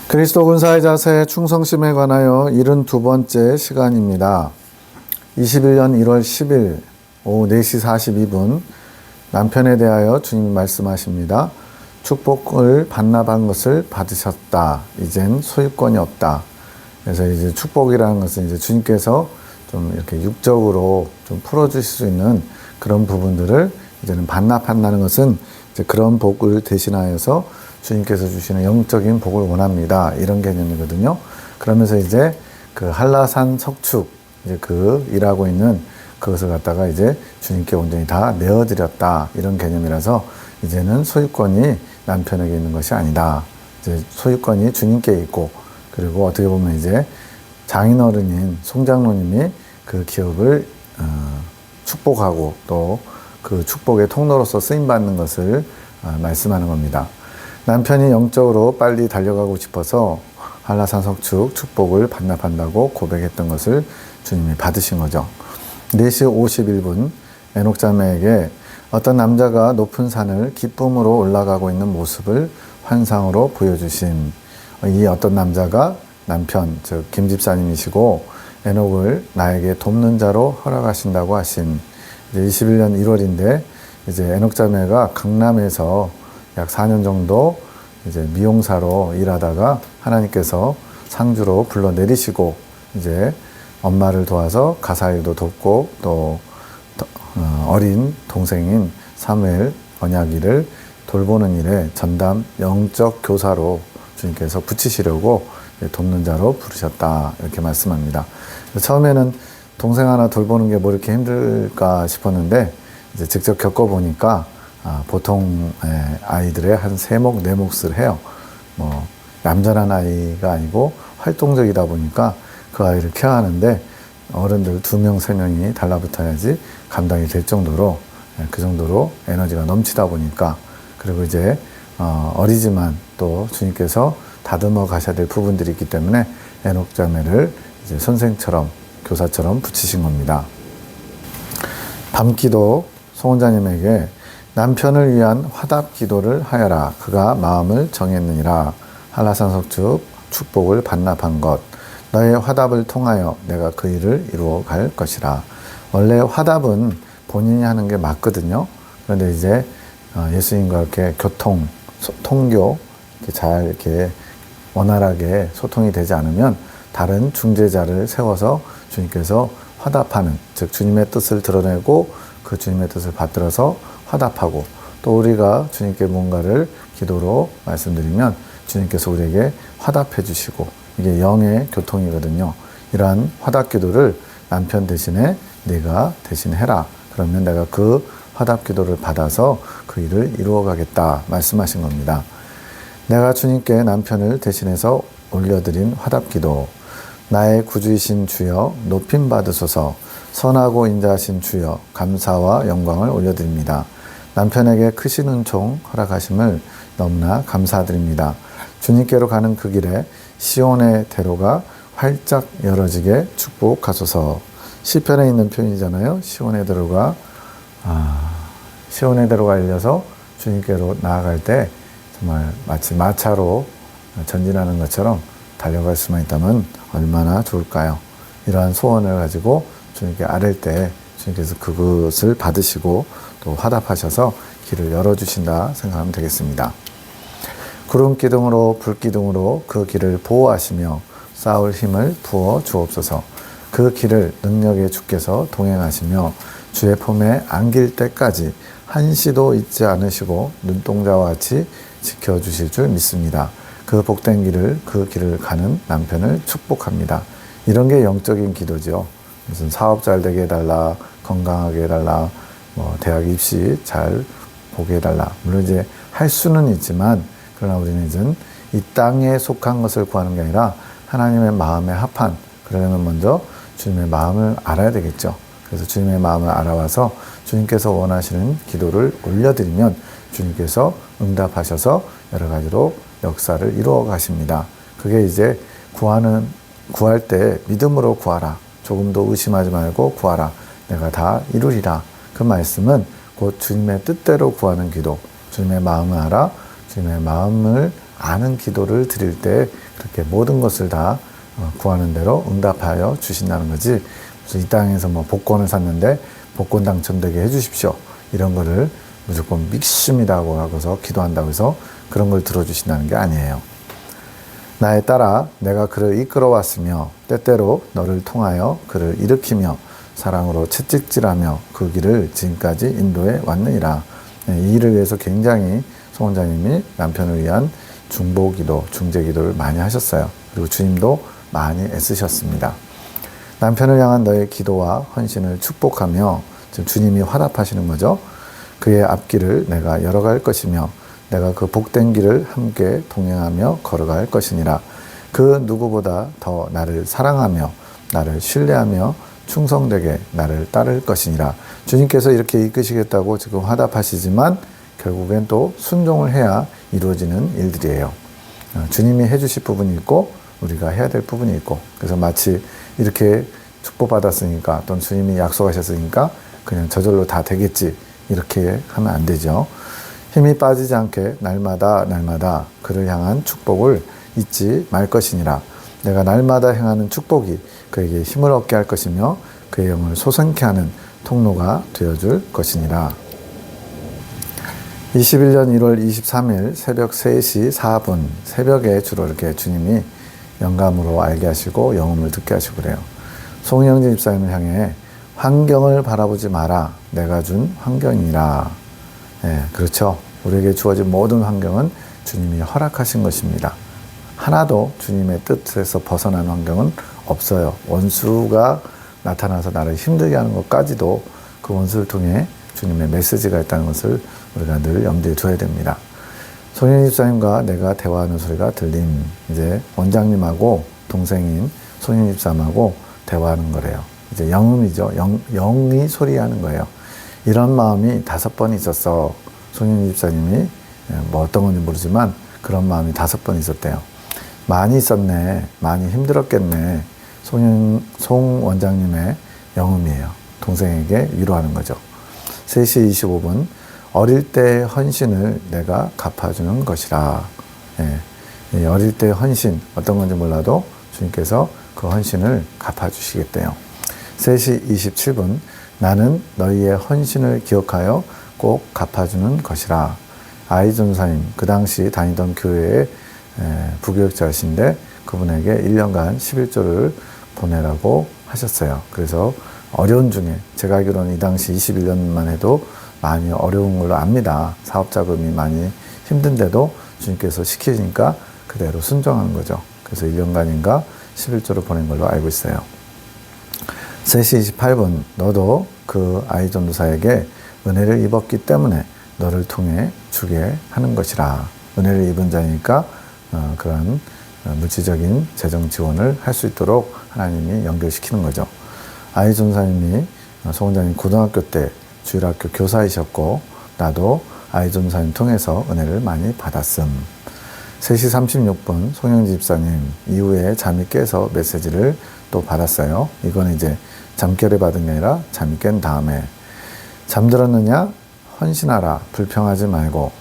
그리스도 군사의 자세 충성심에 관하여 72번째 시간입니다. 21년 1월 10일 오후 4시 42분 남편에 대하여 주님이 말씀하십니다. 축복을 반납한 것을 받으셨다. 이젠 소유권이 없다. 그래서 이제 축복이라는 것은 이제 주님께서 좀 이렇게 육적으로 좀 풀어주실 수 있는 그런 부분들을 이제는 반납한다는 것은 이제 그런 복을 대신하여서 주님께서 주시는 영적인 복을 원합니다. 이런 개념이거든요. 그러면서 이제 그 한라산 석축, 이제 그 일하고 있는 그것을 갖다가 이제 주님께 온전히 다 내어드렸다. 이런 개념이라서 이제는 소유권이 남편에게 있는 것이 아니다. 이제 소유권이 주님께 있고, 그리고 어떻게 보면 이제 장인어른인 송장로님이 그 기업을 축복하고 또 그 축복의 통로로서 쓰임받는 것을 말씀하는 겁니다. 남편이 영적으로 빨리 달려가고 싶어서 한라산 석축 축복을 반납한다고 고백했던 것을 주님이 받으신 거죠. 4시 51분 에녹 자매에게 어떤 남자가 높은 산을 기쁨으로 올라가고 있는 모습을 환상으로 보여주신 이 어떤 남자가 남편, 즉 김 집사님이시고 에녹을 나에게 돕는 자로 허락하신다고 하신 이제 21년 1월인데 이제 에녹 자매가 강남에서 약 4년 정도 이제 미용사로 일하다가 하나님께서 상주로 불러 내리시고 이제 엄마를 도와서 가사일도 돕고 또 어린 동생인 사무엘 언약이를 돌보는 일에 전담 영적 교사로 주님께서 붙이시려고 돕는 자로 부르셨다 이렇게 말씀합니다. 처음에는 동생 하나 돌보는 게 뭐 이렇게 힘들까 싶었는데 이제 직접 겪어보니까 보통 아이들의 한 3몫, 4몫을 해요. 뭐 얌전한 아이가 아니고 활동적이다 보니까 그 아이를 케어하는데 어른들 2명, 3명이 달라붙어야지 감당이 될 정도로 그 정도로 에너지가 넘치다 보니까 그리고 이제 어리지만 또 주님께서 다듬어 가셔야 될 부분들이 있기 때문에 에녹 자매를 이제 선생처럼 교사처럼 붙이신 겁니다. 밤기도 송원자님에게 남편을 위한 화답 기도를 하여라. 그가 마음을 정했느니라. 한라산 석축 축복을 반납한 것. 너의 화답을 통하여 내가 그 일을 이루어 갈 것이라. 원래 화답은 본인이 하는 게 맞거든요. 그런데 이제 예수님과 이렇게 통교 이렇게 잘 이렇게 원활하게 소통이 되지 않으면 다른 중재자를 세워서 주님께서 화답하는, 즉 주님의 뜻을 드러내고 그 주님의 뜻을 받들어서 화답하고 또 우리가 주님께 뭔가를 기도로 말씀드리면 주님께서 우리에게 화답해 주시고 이게 영의 교통이거든요. 이러한 화답 기도를 남편 대신에 네가 대신해라. 그러면 내가 그 화답 기도를 받아서 그 일을 이루어 가겠다 말씀하신 겁니다. 내가 주님께 남편을 대신해서 올려드린 화답 기도. 나의 구주이신 주여 높임 받으소서. 선하고 인자하신 주여 감사와 영광을 올려드립니다. 남편에게 크신 은총 허락하심을 너무나 감사드립니다. 주님께로 가는 그 길에 시온의 대로가 활짝 열어지게 축복하소서. 시편에 있는 표현이잖아요. 시온의 대로가 열려서 주님께로 나아갈 때 정말 마치 마차로 전진하는 것처럼 달려갈 수만 있다면 얼마나 좋을까요? 이러한 소원을 가지고 주님께 아랠 때 주님께서 그것을 받으시고 또 화답하셔서 길을 열어주신다 생각하면 되겠습니다. 구름 기둥으로 불 기둥으로 그 길을 보호하시며 싸울 힘을 부어 주옵소서. 그 길을 능력의 주께서 동행하시며 주의 품에 안길 때까지 한시도 잊지 않으시고 눈동자와 같이 지켜주실 줄 믿습니다. 그 복된 길을 그 길을 가는 남편을 축복합니다. 이런 게 영적인 기도죠. 무슨 사업 잘 되게 해달라, 건강하게 해달라, 뭐 대학 입시 잘 보게 해달라. 물론 이제 할 수는 있지만 그러나 우리는 이제 이 땅에 속한 것을 구하는 게 아니라 하나님의 마음에 합한, 그러려면 먼저 주님의 마음을 알아야 되겠죠. 그래서 주님의 마음을 알아와서 주님께서 원하시는 기도를 올려드리면 주님께서 응답하셔서 여러 가지로 역사를 이루어 가십니다. 그게 이제 구할 때 믿음으로 구하라. 조금도 의심하지 말고 구하라. 내가 다 이루리라. 그 말씀은 곧 주님의 뜻대로 구하는 기도. 주님의 마음을 알아 주님의 마음을 아는 기도를 드릴 때 그렇게 모든 것을 다 구하는 대로 응답하여 주신다는 거지. 무슨 이 땅에서 뭐 복권을 샀는데 복권 당첨되게 해주십시오, 이런 거를 무조건 믿습니다고 하고서 기도한다고 해서 그런 걸 들어주신다는 게 아니에요. 나에 따라 내가 그를 이끌어왔으며 때때로 너를 통하여 그를 일으키며 사랑으로 채찍질하며 그 길을 지금까지 인도해 왔느니라. 이 일을 위해서 굉장히 송 원장님이 남편을 위한 중보기도, 중재기도를 많이 하셨어요. 그리고 주님도 많이 애쓰셨습니다. 남편을 향한 너의 기도와 헌신을 축복하며, 지금 주님이 화답하시는 거죠. 그의 앞길을 내가 열어갈 것이며 내가 그 복된 길을 함께 동행하며 걸어갈 것이니라. 그 누구보다 더 나를 사랑하며 나를 신뢰하며 충성되게 나를 따를 것이니라. 주님께서 이렇게 이끄시겠다고 지금 화답하시지만 결국엔 또 순종을 해야 이루어지는 일들이에요. 주님이 해주실 부분이 있고 우리가 해야 될 부분이 있고, 그래서 마치 이렇게 축복받았으니까 또는 주님이 약속하셨으니까 그냥 저절로 다 되겠지, 이렇게 하면 안 되죠. 힘이 빠지지 않게 날마다 날마다 그를 향한 축복을 잊지 말 것이니라. 내가 날마다 행하는 축복이 그에게 힘을 얻게 할 것이며 그의 영을 솟아나게 하는 통로가 되어줄 것이니라. 21년 1월 23일 새벽 3시 4분, 새벽에 주로 이렇게 주님이 영감으로 알게 하시고 영음을 듣게 하시고 그래요. 송영진 집사님을 향해 환경을 바라보지 마라. 내가 준 환경이라. 예, 그렇죠. 우리에게 주어진 모든 환경은 주님이 허락하신 것입니다. 하나도 주님의 뜻에서 벗어난 환경은 없어요. 원수가 나타나서 나를 힘들게 하는 것까지도 그 원수를 통해 주님의 메시지가 있다는 것을 우리가 늘 염두에 둬야 됩니다. 송영진 집사님과 내가 대화하는 소리가 들림. 이제 원장님하고 동생인 송영진 집사님하고 대화하는 거래요. 이제 영음이죠. 영이 소리하는 거예요. 이런 마음이 5번 있었어. 송영진 집사님이 뭐 어떤 건지 모르지만 그런 마음이 5번 있었대요. 많이 있었네. 많이 힘들었겠네. 송 원장님의 영음이에요. 동생에게 위로하는 거죠. 3시 25분 어릴 때의 헌신을 내가 갚아주는 것이라. 예. 어릴 때의 헌신, 어떤 건지 몰라도 주님께서 그 헌신을 갚아주시겠대요. 3시 27분 나는 너희의 헌신을 기억하여 꼭 갚아주는 것이라. 아이 전사님, 그 당시 다니던 교회의 부교육자이신데 그분에게 1년간 11조를 보내라고 하셨어요. 그래서 어려운 중에, 제가 알기로는 이 당시 21년만 해도 많이 어려운 걸로 압니다. 사업 자금이 많이 힘든데도 주님께서 시키니까 그대로 순종하는 거죠. 그래서 1년간인가 11조를 보낸 걸로 알고 있어요. 3시 28분 너도 그 아이 전도사에게 은혜를 입었기 때문에 너를 통해 주게 하는 것이라. 은혜를 입은 자니까 그런 물질적인 재정 지원을 할 수 있도록 하나님이 연결시키는 거죠. 아이 전사님이 송 원장님 고등학교 때 주일학교 교사이셨고 나도 아이 전사님 통해서 은혜를 많이 받았음. 3시 36분 송영지 집사님 이후에 잠이 깨서 메시지를 또 받았어요. 이건 이제 잠결에 받은 게 아니라 잠이 깬 다음에 잠들었느냐? 헌신하라. 불평하지 말고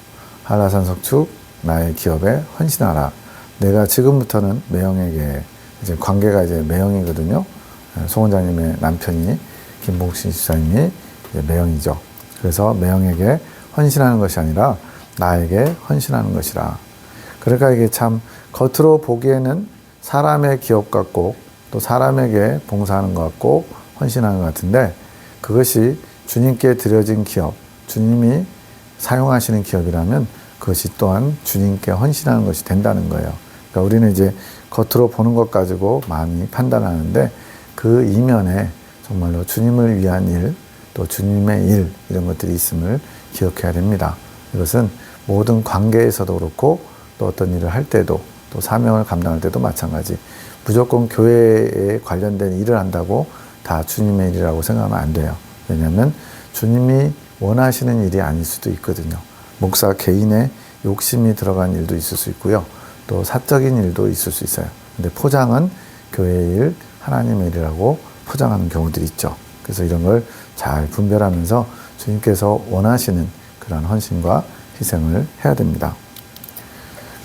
한라산 석축 나의 기업에 헌신하라. 내가 지금부터는 매형에게, 이제 관계가 이제 매형이거든요. 송 원장님의 남편이 김봉신 집사님이 매형이죠. 그래서 매형에게 헌신하는 것이 아니라 나에게 헌신하는 것이라. 그러니까 이게 참 겉으로 보기에는 사람의 기업 같고 또 사람에게 봉사하는 것 같고 헌신하는 것 같은데 그것이 주님께 드려진 기업, 주님이 사용하시는 기업이라면 그것이 또한 주님께 헌신하는 것이 된다는 거예요. 그러니까 우리는 이제 겉으로 보는 것 가지고 많이 판단하는데 그 이면에 정말로 주님을 위한 일, 또 주님의 일, 이런 것들이 있음을 기억해야 됩니다. 이것은 모든 관계에서도 그렇고 또 어떤 일을 할 때도 또 사명을 감당할 때도 마찬가지. 무조건 교회에 관련된 일을 한다고 다 주님의 일이라고 생각하면 안 돼요. 왜냐하면 주님이 원하시는 일이 아닐 수도 있거든요. 목사 개인의 욕심이 들어간 일도 있을 수 있고요. 또 사적인 일도 있을 수 있어요. 근데 포장은 교회의 일, 하나님의 일이라고 포장하는 경우들이 있죠. 그래서 이런 걸 잘 분별하면서 주님께서 원하시는 그런 헌신과 희생을 해야 됩니다.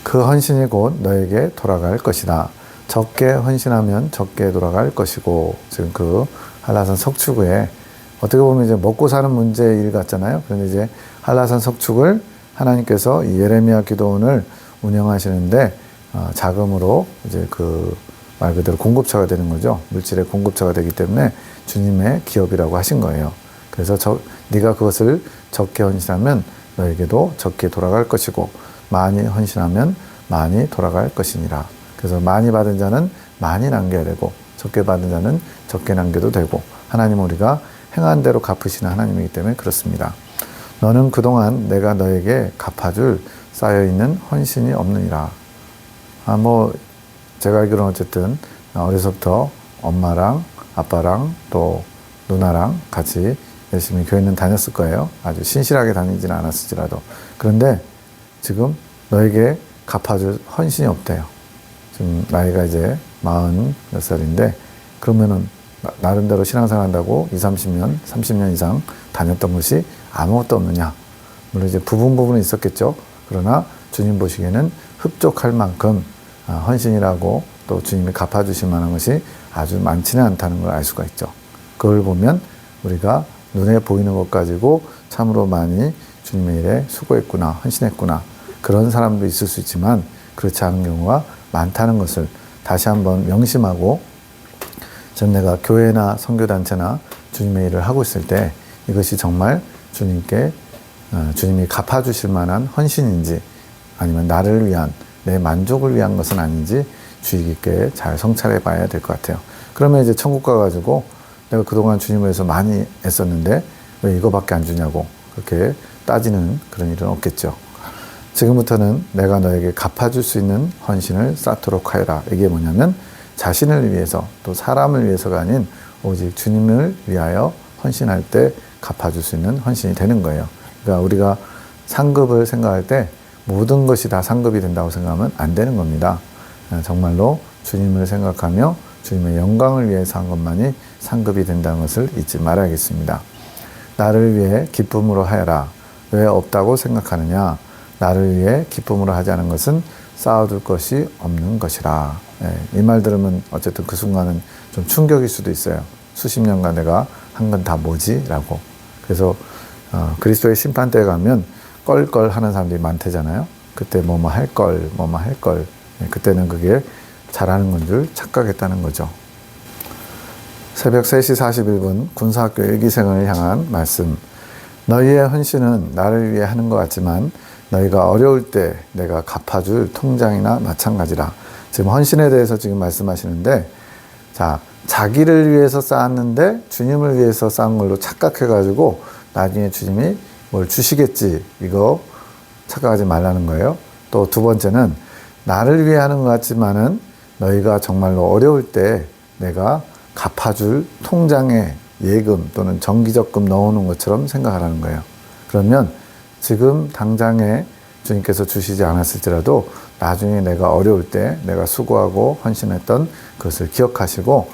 그 헌신이 곧 너에게 돌아갈 것이다. 적게 헌신하면 적게 돌아갈 것이고, 지금 그 한라산 석축에 어떻게 보면 이제 먹고 사는 문제의 일 같잖아요. 그런데 이제 한라산 석축을 하나님께서 이 예레미야 기도원을 운영하시는데 자금으로 이제 그 말 그대로 공급처가 되는 거죠. 물질의 공급처가 되기 때문에 주님의 기업이라고 하신 거예요. 그래서 네가 그것을 적게 헌신하면 너에게도 적게 돌아갈 것이고, 많이 헌신하면 많이 돌아갈 것이니라. 그래서 많이 받은 자는 많이 남겨야 되고, 적게 받은 자는 적게 남겨도 되고, 하나님은 우리가 행한 대로 갚으시는 하나님이기 때문에 그렇습니다. 너는 그동안 내가 너에게 갚아줄 쌓여있는 헌신이 없느니라. 제가 알기로는 어쨌든 어려서부터 엄마랑 아빠랑 또 누나랑 같이 열심히 교회는 다녔을 거예요. 아주 신실하게 다니지는 않았을지라도. 그런데 지금 너에게 갚아줄 헌신이 없대요. 지금 나이가 이제 40몇 살인데, 그러면은 나름대로 신앙생활 한다고 30년 이상 다녔던 것이 아무것도 없느냐. 물론 이제 부분은 있었겠죠. 그러나 주님 보시기에는 흡족할 만큼 헌신이라고 또 주님이 갚아주실 만한 것이 아주 많지는 않다는 걸 알 수가 있죠. 그걸 보면 우리가 눈에 보이는 것 가지고 참으로 많이 주님의 일에 수고했구나, 헌신했구나, 그런 사람도 있을 수 있지만 그렇지 않은 경우가 많다는 것을 다시 한번 명심하고, 전 내가 교회나 선교단체나 주님의 일을 하고 있을 때 이것이 정말 주님이 갚아주실 만한 헌신인지, 아니면 나를 위한, 내 만족을 위한 것은 아닌지 주의 깊게 잘 성찰해 봐야 될 것 같아요. 그러면 이제 천국 가가지고 내가 그동안 주님을 위해서 많이 애썼는데 왜 이거밖에 안 주냐고 그렇게 따지는 그런 일은 없겠죠. 지금부터는 내가 너에게 갚아줄 수 있는 헌신을 쌓도록 하여라. 이게 뭐냐면 자신을 위해서 또 사람을 위해서가 아닌 오직 주님을 위하여 헌신할 때 갚아줄 수 있는 헌신이 되는 거예요. 그러니까 우리가 상급을 생각할 때 모든 것이 다 상급이 된다고 생각하면 안 되는 겁니다. 정말로 주님을 생각하며 주님의 영광을 위해서 한 것만이 상급이 된다는 것을 잊지 말아야겠습니다. 나를 위해 기쁨으로 하여라. 왜 없다고 생각하느냐? 나를 위해 기쁨으로 하지 않은 것은 쌓아둘 것이 없는 것이라. 이 말 들으면 어쨌든 그 순간은 좀 충격일 수도 있어요. 수십 년간 내가 한 건 다 뭐지? 라고. 그래서 그리스도의 심판대에 가면 껄껄 하는 사람들이 많대잖아요. 그때 뭐뭐 할 걸. 그때는 그게 잘하는 건 줄 착각했다는 거죠. 새벽 3시 41분 군사학교 일기생을 향한 말씀. 너희의 헌신은 나를 위해 하는 것 같지만 너희가 어려울 때 내가 갚아줄 통장이나 마찬가지라. 지금 헌신에 대해서 지금 말씀하시는데, 자기를 위해서 쌓았는데 주님을 위해서 쌓은 걸로 착각해가지고 나중에 주님이 뭘 주시겠지, 이거 착각하지 말라는 거예요. 또 두 번째는 나를 위해 하는 것 같지만은 너희가 정말로 어려울 때 내가 갚아줄 통장에 예금 또는 정기적금 넣어놓은 것처럼 생각하라는 거예요. 그러면 지금 당장에 주님께서 주시지 않았을지라도 나중에 내가 어려울 때 내가 수고하고 헌신했던 그것을 기억하시고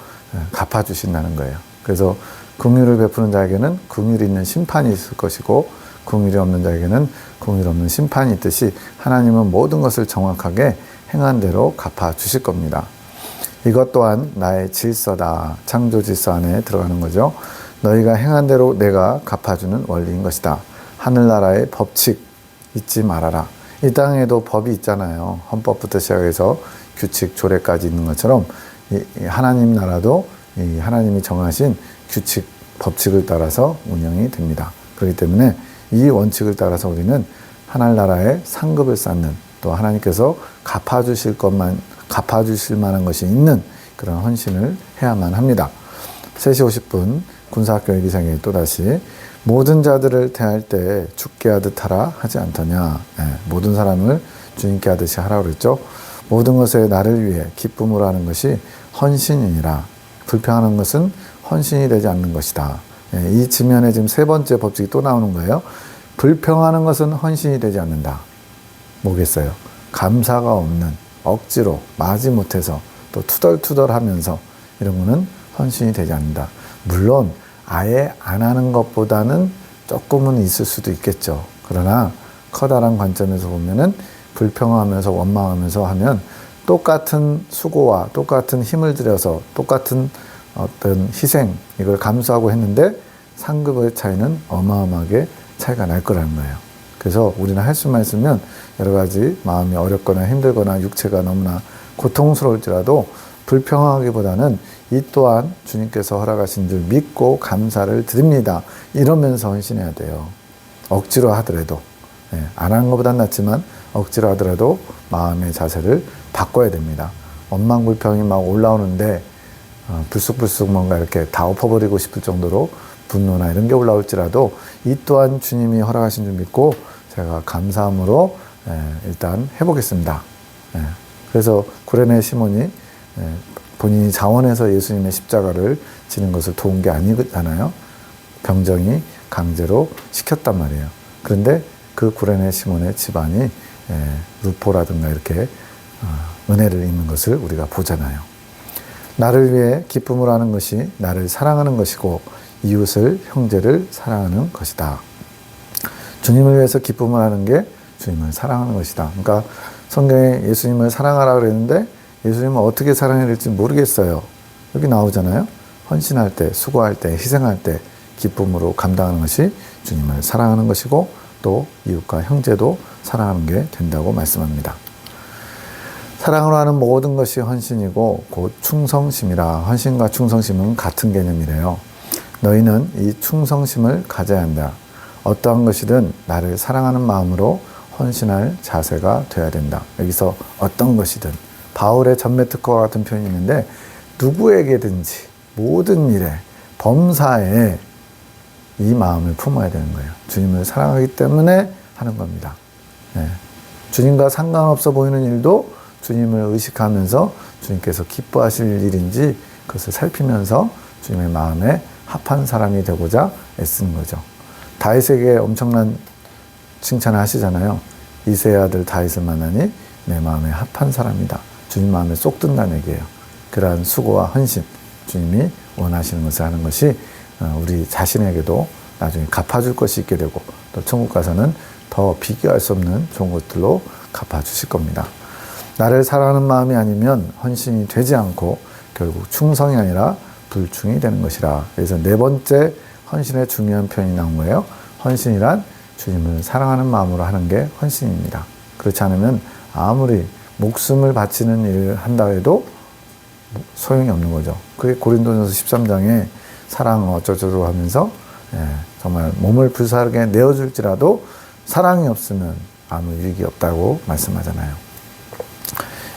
갚아주신다는 거예요. 그래서 긍휼을 베푸는 자에게는 긍휼이 있는 심판이 있을 것이고, 긍휼이 없는 자에게는 긍휼 없는 심판이 있듯이 하나님은 모든 것을 정확하게 행한 대로 갚아주실 겁니다. 이것 또한 나의 질서다. 창조 질서 안에 들어가는 거죠. 너희가 행한 대로 내가 갚아주는 원리인 것이다. 하늘나라의 법칙 잊지 말아라. 이 땅에도 법이 있잖아요. 헌법부터 시작해서 규칙, 조례까지 있는 것처럼 이 하나님 나라도 이 하나님이 정하신 규칙, 법칙을 따라서 운영이 됩니다. 그렇기 때문에 이 원칙을 따라서 우리는 하늘나라의 상급을 쌓는, 또 하나님께서 갚아주실 만한 것이 있는 그런 헌신을 해야만 합니다. 3시 50분 군사학교 일기생에 또다시 모든 자들을 대할 때 죽게 하듯 하라 하지 않더냐. 모든 사람을 주님께 하듯이 하라고 그랬죠. 모든 것에 나를 위해 기쁨으로 하는 것이 헌신이니라. 불평하는 것은 헌신이 되지 않는 것이다. 이 지면에 지금 세 번째 법칙이 또 나오는 거예요. 불평하는 것은 헌신이 되지 않는다. 뭐겠어요? 감사가 없는, 억지로 마지못해서 또 투덜투덜하면서 이런 거는 헌신이 되지 않는다. 물론 아예 안 하는 것보다는 조금은 있을 수도 있겠죠. 그러나 커다란 관점에서 보면은 불평하면서 원망하면서 하면 똑같은 수고와 똑같은 힘을 들여서 똑같은 어떤 희생, 이걸 감수하고 했는데 상급의 차이는 어마어마하게 차이가 날 거라는 거예요. 그래서 우리는 할 수만 있으면 여러 가지 마음이 어렵거나 힘들거나 육체가 너무나 고통스러울지라도 불평하기보다는 이 또한 주님께서 허락하신 줄 믿고 감사를 드립니다. 이러면서 헌신해야 돼요. 억지로 하더라도. 안 하는 것보단 낫지만 억지로 하더라도 마음의 자세를 바꿔야 됩니다. 원망불평이 막 올라오는데 불쑥불쑥 뭔가 이렇게 다 엎어버리고 싶을 정도로 분노나 이런 게 올라올지라도 이 또한 주님이 허락하신 줄 믿고 제가 감사함으로 일단 해보겠습니다. 그래서 구레네 시몬이 본인이 자원해서 예수님의 십자가를 지는 것을 도운 게 아니잖아요. 병정이 강제로 시켰단 말이에요. 그런데 그 구레네 시몬의 집안이 루포라든가 이렇게 은혜를 입는 것을 우리가 보잖아요. 나를 위해 기쁨을 하는 것이 나를 사랑하는 것이고 이웃을 형제를 사랑하는 것이다. 주님을 위해서 기쁨을 하는 게 주님을 사랑하는 것이다. 그러니까 성경에 예수님을 사랑하라 그랬는데 예수님은 어떻게 사랑해야 될지 모르겠어요. 여기 나오잖아요. 헌신할 때, 수고할 때, 희생할 때 기쁨으로 감당하는 것이 주님을 사랑하는 것이고 또 이웃과 형제도 사랑하는 게 된다고 말씀합니다. 사랑으로 하는 모든 것이 헌신이고 곧 충성심이라. 헌신과 충성심은 같은 개념이래요. 너희는 이 충성심을 가져야 한다. 어떠한 것이든 나를 사랑하는 마음으로 헌신할 자세가 돼야 된다. 여기서 어떤 것이든 바울의 전매특허와 같은 표현이 있는데 누구에게든지 모든 일에 범사에 이 마음을 품어야 되는 거예요. 주님을 사랑하기 때문에 하는 겁니다. 주님과 상관없어 보이는 일도 주님을 의식하면서 주님께서 기뻐하실 일인지 그것을 살피면서 주님의 마음에 합한 사람이 되고자 애쓰는 거죠. 다윗에게 엄청난 칭찬을 하시잖아요. 이새의 아들 다윗을 만나니 내 마음에 합한 사람이다. 주님 마음에 쏙 든다는 얘기예요. 그러한 수고와 헌신, 주님이 원하시는 것을 하는 것이 우리 자신에게도 나중에 갚아줄 것이 있게 되고 또 천국 가서는 더 비교할 수 없는 좋은 것들로 갚아주실 겁니다. 나를 사랑하는 마음이 아니면 헌신이 되지 않고 결국 충성이 아니라 불충이 되는 것이라. 그래서 네 번째 헌신의 중요한 표현이 나온 거예요. 헌신이란 주님을 사랑하는 마음으로 하는 게 헌신입니다. 그렇지 않으면 아무리 목숨을 바치는 일을 한다 해도 소용이 없는 거죠. 그게 고린도전서 13장에 사랑은 어쩌저쩌고 하면서 정말 몸을 불사르게 내어줄지라도 사랑이 없으면 아무 유익이 없다고 말씀하잖아요.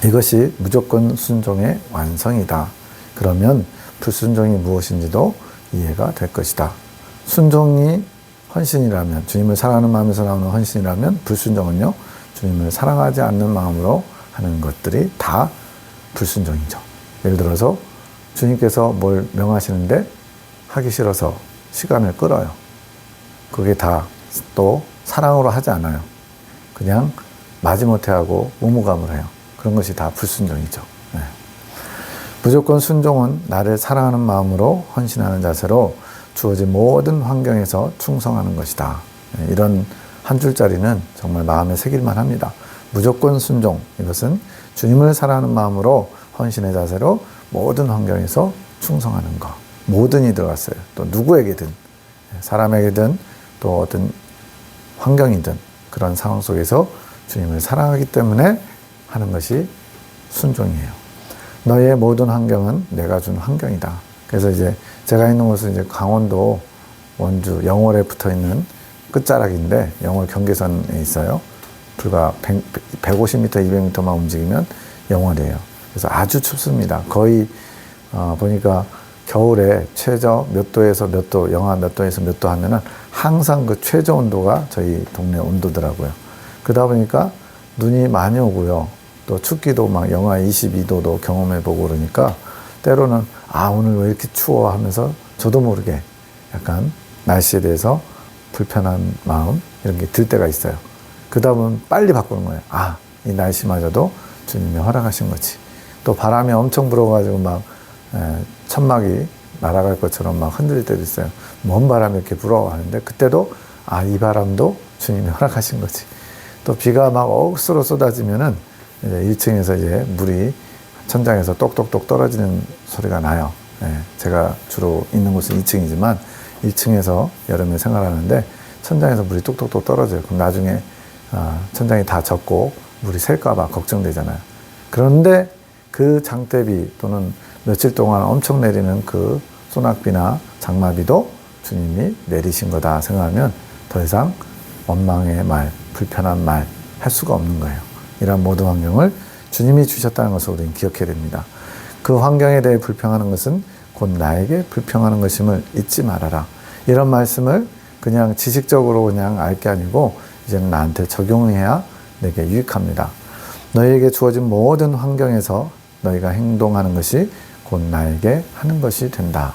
이것이 무조건 순종의 완성이다. 그러면 불순종이 무엇인지도 이해가 될 것이다. 순종이 헌신이라면, 주님을 사랑하는 마음에서 나오는 헌신이라면 불순종은요, 주님을 사랑하지 않는 마음으로 하는 것들이 다 불순종이죠. 예를 들어서 주님께서 뭘 명하시는데 하기 싫어서 시간을 끌어요. 그게 다 또 사랑으로 하지 않아요. 그냥 마지못해 하고 무무감을 해요. 그런 것이 다 불순종이죠. 무조건 순종은 나를 사랑하는 마음으로 헌신하는 자세로 주어진 모든 환경에서 충성하는 것이다. 이런 한 줄짜리는 정말 마음에 새길만 합니다. 무조건 순종, 이것은 주님을 사랑하는 마음으로 헌신의 자세로 모든 환경에서 충성하는 것. 모든이 들어갔어요. 또 누구에게든, 사람에게든 또 어떤 환경이든 그런 상황 속에서 주님을 사랑하기 때문에 하는 것이 순종이에요. 너의 모든 환경은 내가 준 환경이다. 그래서 이제 제가 있는 곳은 이제 강원도 원주 영월에 붙어 있는 끝자락인데 영월 경계선에 있어요. 불과 150m, 200m만 움직이면 영월이에요. 그래서 아주 춥습니다. 거의 보니까 겨울에 최저 몇 도에서 몇 도, 영하 몇 도에서 몇 도 하면은 항상 그 최저 온도가 저희 동네 온도더라고요. 그러다 보니까 눈이 많이 오고요. 또 춥기도 막 영하 22도도 경험해보고 그러니까 때로는 오늘 왜 이렇게 추워 하면서 저도 모르게 약간 날씨에 대해서 불편한 마음 이런 게 들 때가 있어요. 그러다 보면 빨리 바꾸는 거예요. 이 날씨마저도 주님이 허락하신 거지. 또 바람이 엄청 불어가지고 막 천막이 날아갈 것처럼 막 흔들릴 때도 있어요. 먼 바람이 이렇게 불어 하는데 그때도 이 바람도 주님이 허락하신 거지. 또 비가 막 억수로 쏟아지면은 이제 1층에서 이제 물이 천장에서 똑똑똑 떨어지는 소리가 나요. 예, 제가 주로 있는 곳은 2층이지만 1층에서 여름에 생활하는데 천장에서 물이 뚝뚝뚝 떨어져요. 그럼 나중에 천장이 다 젖고 물이 셀까봐 걱정되잖아요. 그런데 그 장대비 또는 며칠 동안 엄청 내리는 그 소낙비나 장마비도 주님이 내리신 거다 생각하면 더 이상 원망의 말, 불편한 말 할 수가 없는 거예요. 이런 모든 환경을 주님이 주셨다는 것을 우리는 기억해야 됩니다. 그 환경에 대해 불평하는 것은 곧 나에게 불평하는 것임을 잊지 말아라. 이런 말씀을 그냥 지식적으로 그냥 알 게 아니고 이제는 나한테 적용해야 내게 유익합니다. 너희에게 주어진 모든 환경에서 너희가 행동하는 것이 곧 나에게 하는 것이 된다.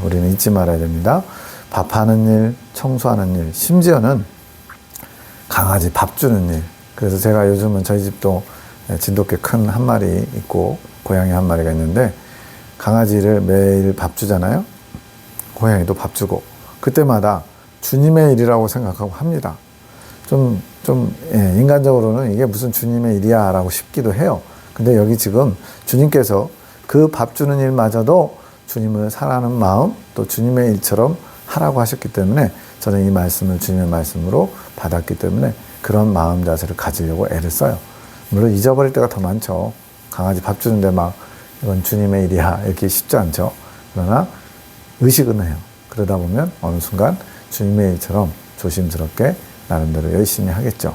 우리는 잊지 말아야 됩니다. 밥하는 일, 청소하는 일, 심지어는 강아지 밥 주는 일. 그래서 제가 요즘은 저희 집도 진돗개 큰 한 마리 있고 고양이 한 마리가 있는데 강아지를 매일 밥 주잖아요. 고양이도 밥 주고 그때마다 주님의 일이라고 생각하고 합니다. 인간적으로는 이게 무슨 주님의 일이야 라고 싶기도 해요. 근데 여기 지금 주님께서 그 밥 주는 일마저도 주님을 사랑하는 마음 또 주님의 일처럼 하라고 하셨기 때문에 저는 이 말씀을 주님의 말씀으로 받았기 때문에 그런 마음 자세를 가지려고 애를 써요. 물론 잊어버릴 때가 더 많죠. 강아지 밥 주는데 막 이건 주님의 일이야 이렇게 쉽지 않죠. 그러나 의식은 해요. 그러다 보면 어느 순간 주님의 일처럼 조심스럽게 나름대로 열심히 하겠죠.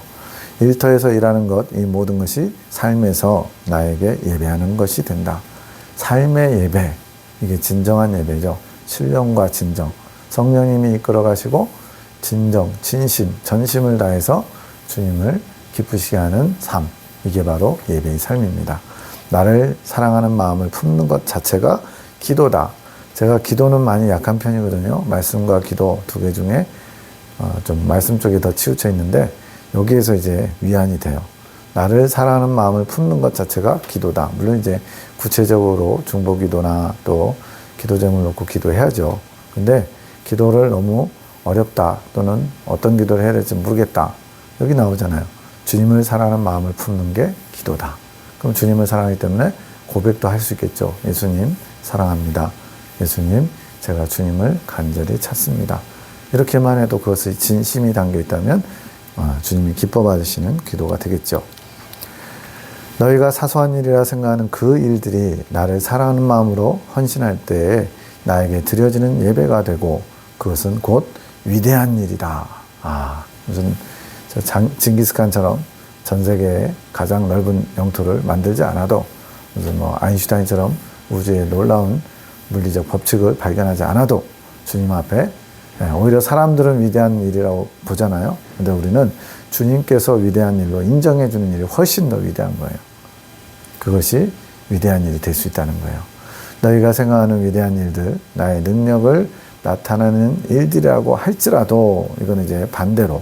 일터에서 일하는 것, 이 모든 것이 삶에서 나에게 예배하는 것이 된다. 삶의 예배, 이게 진정한 예배죠. 신령과 진정. 성령님이 이끌어 가시고 진정, 진심, 전심을 다해서 주님을 기쁘시게 하는 삶. 이게 바로 예배의 삶입니다. 나를 사랑하는 마음을 품는 것 자체가 기도다. 제가 기도는 많이 약한 편이거든요. 말씀과 기도 두 개 중에 좀 말씀 쪽에 더 치우쳐 있는데 여기에서 이제 위안이 돼요. 나를 사랑하는 마음을 품는 것 자체가 기도다. 물론 이제 구체적으로 중보기도나 또 기도 제목을 놓고 기도해야죠. 근데 기도를 너무 어렵다 또는 어떤 기도를 해야 될지 모르겠다. 여기 나오잖아요. 주님을 사랑하는 마음을 품는 게 기도다. 그럼 주님을 사랑하기 때문에 고백도 할 수 있겠죠. 예수님 사랑합니다. 예수님 제가 주님을 간절히 찾습니다. 이렇게만 해도 그것의 진심이 담겨 있다면 주님이 기뻐 받으시는 기도가 되겠죠. 너희가 사소한 일이라 생각하는 그 일들이 나를 사랑하는 마음으로 헌신할 때에 나에게 드려지는 예배가 되고 그것은 곧 위대한 일이다. 무슨 징기스칸처럼 전 세계의 가장 넓은 영토를 만들지 않아도 무슨 아인슈타인처럼 우주의 놀라운 물리적 법칙을 발견하지 않아도 주님 앞에 오히려 사람들은 위대한 일이라고 보잖아요. 근데 우리는 주님께서 위대한 일로 인정해 주는 일이 훨씬 더 위대한 거예요. 그것이 위대한 일이 될 수 있다는 거예요. 너희가 생각하는 위대한 일들, 나의 능력을 나타내는 일들이라고 할지라도 이건 이제 반대로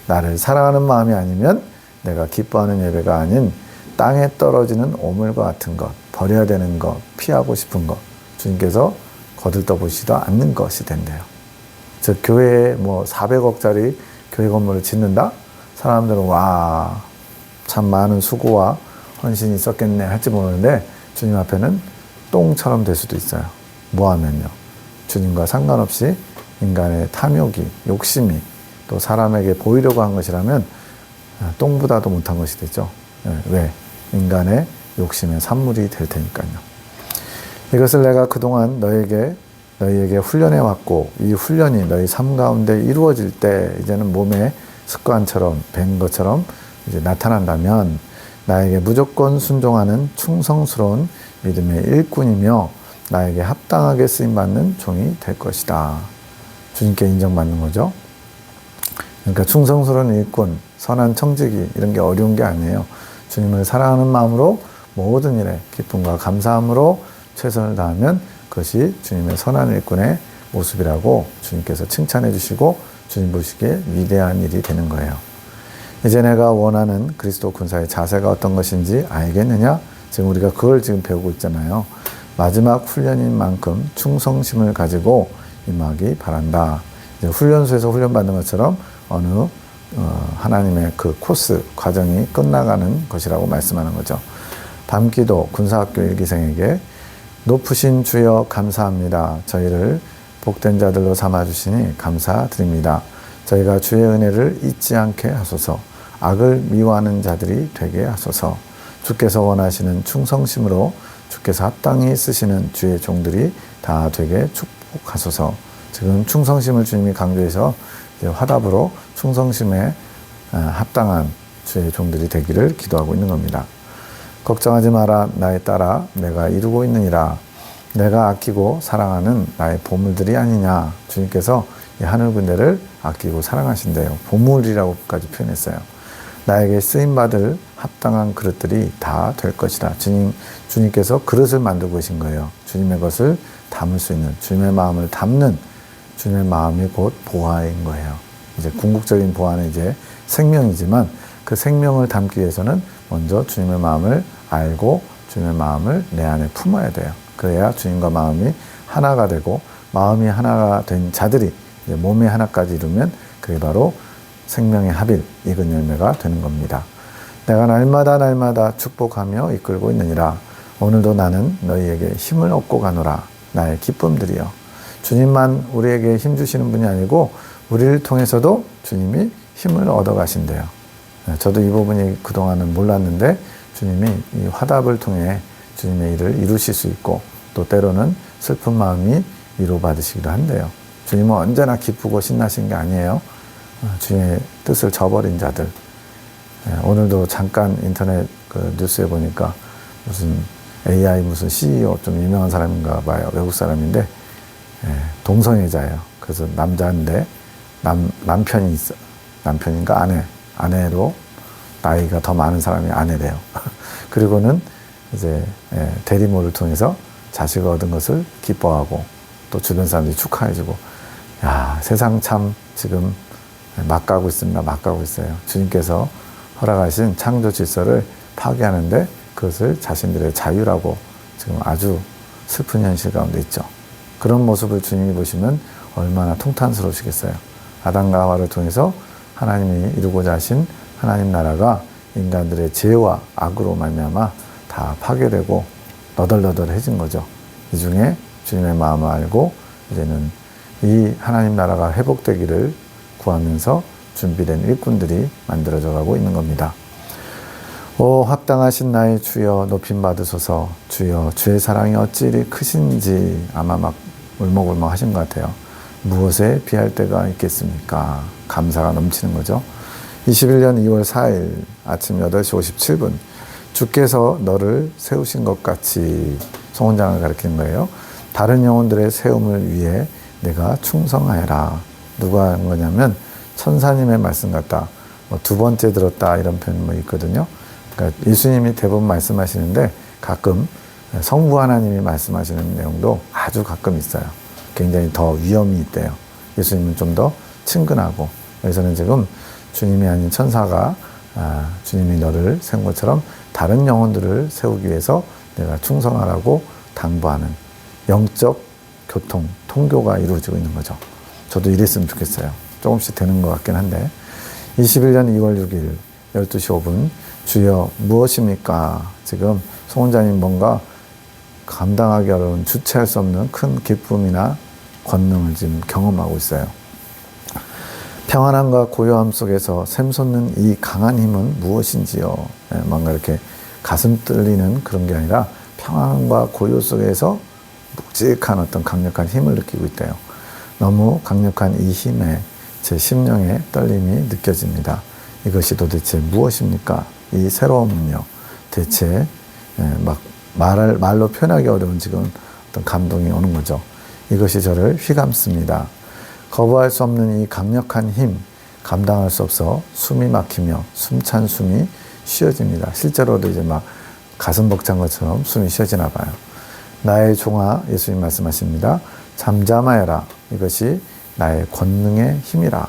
나를 사랑하는 마음이 아니면 내가 기뻐하는 예배가 아닌 땅에 떨어지는 오물과 같은 것, 버려야 되는 것, 피하고 싶은 것, 주님께서 거들떠보시지도 않는 것이 된대요. 즉 교회에 400억짜리 교회 건물을 짓는다? 사람들은 와, 참 많은 수고와 헌신이 있었겠네 할지 모르는데 주님 앞에는 똥처럼 될 수도 있어요. 뭐하면요. 주님과 상관없이 인간의 탐욕이, 욕심이 또 사람에게 보이려고 한 것이라면 똥보다도 못한 것이 되죠. 왜? 인간의 욕심의 산물이 될 테니까요. 이것을 내가 그동안 너희에게 훈련해 왔고 이 훈련이 너희 삶 가운데 이루어질 때 이제는 몸의 습관처럼 된 것처럼 이제 나타난다면 나에게 무조건 순종하는 충성스러운 믿음의 일꾼이며 나에게 합당하게 쓰임받는 종이 될 것이다. 주님께 인정받는 거죠. 그러니까 충성스러운 일꾼, 선한 청지기 이런 게 어려운 게 아니에요. 주님을 사랑하는 마음으로 모든 일에 기쁨과 감사함으로 최선을 다하면 그것이 주님의 선한 일꾼의 모습이라고 주님께서 칭찬해 주시고 주님 보시기에 위대한 일이 되는 거예요. 이제 내가 원하는 그리스도 군사의 자세가 어떤 것인지 알겠느냐? 지금 우리가 그걸 지금 배우고 있잖아요. 마지막 훈련인 만큼 충성심을 가지고 임하기 바란다. 이제 훈련소에서 훈련받는 것처럼 어느 하나님의 그 코스 과정이 끝나가는 것이라고 말씀하는 거죠. 밤기도 군사학교 1기생에게 높으신 주여 감사합니다. 저희를 복된 자들로 삼아주시니 감사드립니다. 저희가 주의 은혜를 잊지 않게 하소서. 악을 미워하는 자들이 되게 하소서. 주께서 원하시는 충성심으로 주께서 합당히 쓰시는 주의 종들이 다 되게 축복하소서. 지금 충성심을 주님이 강조해서 화답으로 충성심에 합당한 주의 종들이 되기를 기도하고 있는 겁니다. 걱정하지 마라 나의 딸아 내가 이루고 있느니라. 내가 아끼고 사랑하는 나의 보물들이 아니냐. 주님께서 이 하늘 군대를 아끼고 사랑하신대요. 보물이라고까지 표현했어요. 나에게 쓰임받을 합당한 그릇들이 다 될 것이다. 주님께서 그릇을 만들고 계신 거예요. 주님의 것을 담을 수 있는, 주님의 마음을 담는, 주님의 마음이 곧 보화인 거예요. 이제 궁극적인 보화는 이제 생명이지만 그 생명을 담기 위해서는 먼저 주님의 마음을 알고 주님의 마음을 내 안에 품어야 돼요. 그래야 주님과 마음이 하나가 되고 마음이 하나가 된 자들이 이제 몸의 하나까지 이루면 그게 바로 생명의 합일, 익은 열매가 되는 겁니다. 내가 날마다 축복하며 이끌고 있느니라. 오늘도 나는 너희에게 힘을 얻고 가노라. 나의 기쁨들이여. 주님만 우리에게 힘 주시는 분이 아니고 우리를 통해서도 주님이 힘을 얻어 가신대요. 저도 이 부분이 그동안은 몰랐는데 주님이 이 화답을 통해 주님의 일을 이루실 수 있고 또 때로는 슬픈 마음이 위로받으시기도 한대요. 주님은 언제나 기쁘고 신나신 게 아니에요. 주님의 뜻을 저버린 자들. 오늘도 잠깐 인터넷 그 뉴스에 보니까 무슨 AI 무슨 CEO 좀 유명한 사람인가 봐요. 외국 사람인데 동성애자예요. 그래서 남자인데 남편이 있어. 남편인가 아내로 나이가 더 많은 사람이 아내래요. 그리고는 이제 대리모를 통해서 자식을 얻은 것을 기뻐하고 또 주변 사람들이 축하해주고 야 세상 참 지금 막 가고 있습니다. 막 가고 있어요. 주님께서 허락하신 창조 질서를 파괴하는데 그것을 자신들의 자유라고 지금 아주 슬픈 현실 가운데 있죠. 그런 모습을 주님이 보시면 얼마나 통탄스러우시겠어요. 아담과 하와를 통해서 하나님이 이루고자 하신 하나님 나라가 인간들의 죄와 악으로 말미암아 다 파괴되고 너덜너덜해진 거죠. 이 중에 주님의 마음을 알고 이제는 이 하나님 나라가 회복되기를 구하면서 준비된 일꾼들이 만들어져 가고 있는 겁니다. 오 합당하신 나의 주여 높임 받으소서. 주여 주의 사랑이 어찌 이리 크신지. 아마 막 울먹울먹 하신 것 같아요. 무엇에 비할 때가 있겠습니까? 감사가 넘치는 거죠. 21년 2월 4일 아침 8시 57분 주께서 너를 세우신 것 같이 송원장을 가리키는 거예요. 다른 영혼들의 세움을 위해 내가 충성하여라. 누가 한 거냐면 천사님의 말씀 같다. 두 번째 들었다 이런 표현 있거든요. 그러니까 예수님이 대부분 말씀하시는데 가끔 성부 하나님이 말씀하시는 내용도 아주 가끔 있어요. 굉장히 더 위험이 있대요. 예수님은 좀 더 친근하고 여기서는 지금 주님이 아닌 천사가 주님이 너를 세운 것처럼 다른 영혼들을 세우기 위해서 내가 충성하라고 당부하는 영적 교통, 통교가 이루어지고 있는 거죠. 저도 이랬으면 좋겠어요. 조금씩 되는 것 같긴 한데 21년 2월 6일 12시 5분 주여 무엇입니까? 지금 송원장님 뭔가 감당하기 어려운 주체할 수 없는 큰 기쁨이나 권능을 지금 경험하고 있어요. 평안함과 고요함 속에서 샘솟는 이 강한 힘은 무엇인지요? 뭔가 이렇게 가슴 뚫리는 그런 게 아니라 평안과 고요 속에서 묵직한 어떤 강력한 힘을 느끼고 있대요. 너무 강력한 이 힘에 제 심령의 떨림이 느껴집니다. 이것이 도대체 무엇입니까? 이 새로움은요. 대체 막 말로 표현하기 어려운 지금 어떤 감동이 오는 거죠. 이것이 저를 휘감습니다. 거부할 수 없는 이 강력한 힘, 감당할 수 없어 숨이 막히며 숨찬 숨이 쉬어집니다. 실제로도 이제 막 가슴 벅찬 것처럼 숨이 쉬어지나 봐요. 나의 종아, 예수님 말씀하십니다. 잠잠하여라. 이것이 나의 권능의 힘이라.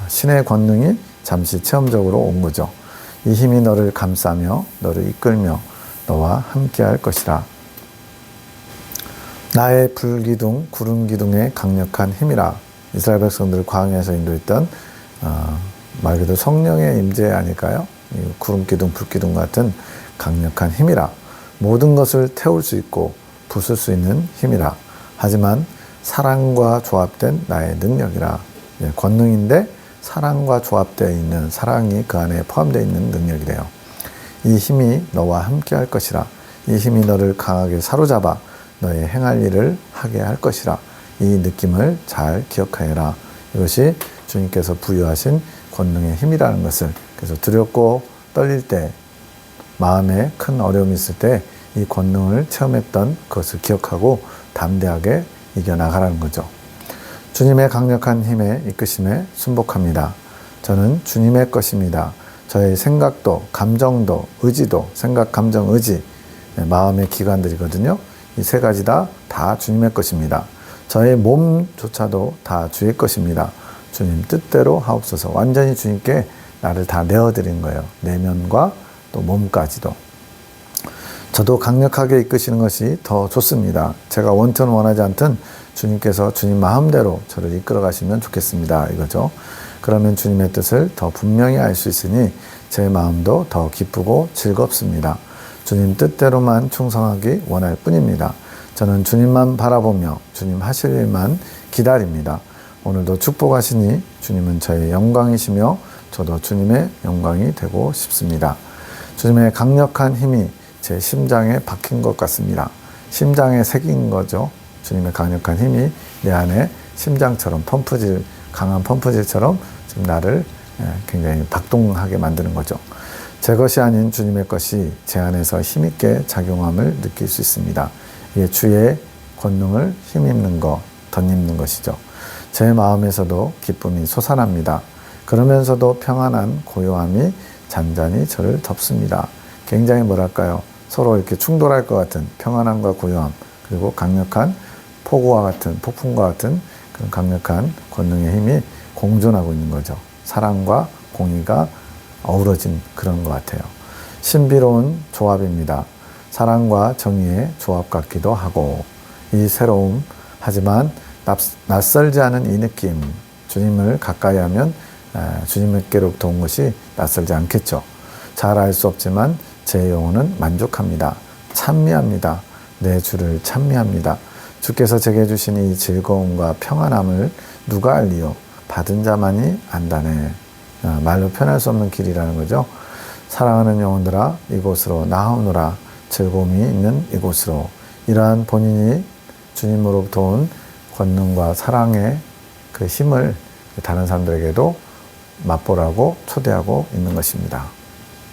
신의 권능이 잠시 체험적으로 온 거죠. 이 힘이 너를 감싸며 너를 이끌며 너와 함께할 것이라. 나의 불기둥, 구름기둥의 강력한 힘이라. 이스라엘 백성들을 광야에서 인도했던 말 그대로 성령의 임재 아닐까요? 이 구름기둥, 불기둥 같은 강력한 힘이라. 모든 것을 태울 수 있고 부술 수 있는 힘이라. 하지만 사랑과 조합된 나의 능력이라. 권능인데 사랑과 조합되어 있는, 사랑이 그 안에 포함되어 있는 능력이래요. 이 힘이 너와 함께 할 것이라. 이 힘이 너를 강하게 사로잡아 너의 행할 일을 하게 할 것이라. 이 느낌을 잘 기억하여라. 이것이 주님께서 부여하신 권능의 힘이라는 것을, 그래서 두렵고 떨릴 때, 마음에 큰 어려움이 있을 때 이 권능을 체험했던 그것을 기억하고 담대하게 이겨나가라는 거죠. 주님의 강력한 힘에 이끄심에 순복합니다. 저는 주님의 것입니다. 저의 생각도, 감정도, 의지도, 생각, 감정, 의지, 마음의 기관들이거든요. 이 세 가지 다 주님의 것입니다. 저의 몸조차도 다 주의 것입니다. 주님 뜻대로 하옵소서. 완전히 주님께 나를 다 내어드린 거예요. 내면과 또 몸까지도. 저도 강력하게 이끄시는 것이 더 좋습니다. 제가 원튼 원하지 않든 주님께서 주님 마음대로 저를 이끌어 가시면 좋겠습니다. 이거죠. 그러면 주님의 뜻을 더 분명히 알 수 있으니 제 마음도 더 기쁘고 즐겁습니다. 주님 뜻대로만 충성하기 원할 뿐입니다. 저는 주님만 바라보며 주님 하실 일만 기다립니다. 오늘도 축복하시니 주님은 저의 영광이시며 저도 주님의 영광이 되고 싶습니다. 주님의 강력한 힘이 제 심장에 박힌 것 같습니다. 심장에 새긴 거죠. 주님의 강력한 힘이 내 안에 심장처럼 펌프질, 강한 펌프질처럼 지금 나를 굉장히 박동하게 만드는 거죠. 제 것이 아닌 주님의 것이 제 안에서 힘있게 작용함을 느낄 수 있습니다. 이게 주의 권능을 힘입는 것, 덧입는 것이죠. 제 마음에서도 기쁨이 솟아납니다. 그러면서도 평안한 고요함이 잔잔히 저를 덮습니다. 굉장히 뭐랄까요? 서로 이렇게 충돌할 것 같은 평안함과 고요함, 그리고 강력한 폭우와 같은, 폭풍과 같은 그런 강력한 권능의 힘이 공존하고 있는 거죠. 사랑과 공의가 어우러진 그런 것 같아요. 신비로운 조합입니다. 사랑과 정의의 조합 같기도 하고, 이 새로움, 하지만 낯설지 않은 이 느낌, 주님을 가까이 하면 주님께로부터 온 것이 낯설지 않겠죠. 잘 알 수 없지만 제 영혼은 만족합니다. 찬미합니다. 내 주를 찬미합니다. 주께서 제게 주신 이 즐거움과 평안함을 누가 알리요? 받은 자만이 안다네. 말로 표현할 수 없는 길이라는 거죠. 사랑하는 영혼들아, 이곳으로 나오느라. 즐거움이 있는 이곳으로. 이러한 본인이 주님으로부터 온 권능과 사랑의 그 힘을 다른 사람들에게도 맛보라고 초대하고 있는 것입니다.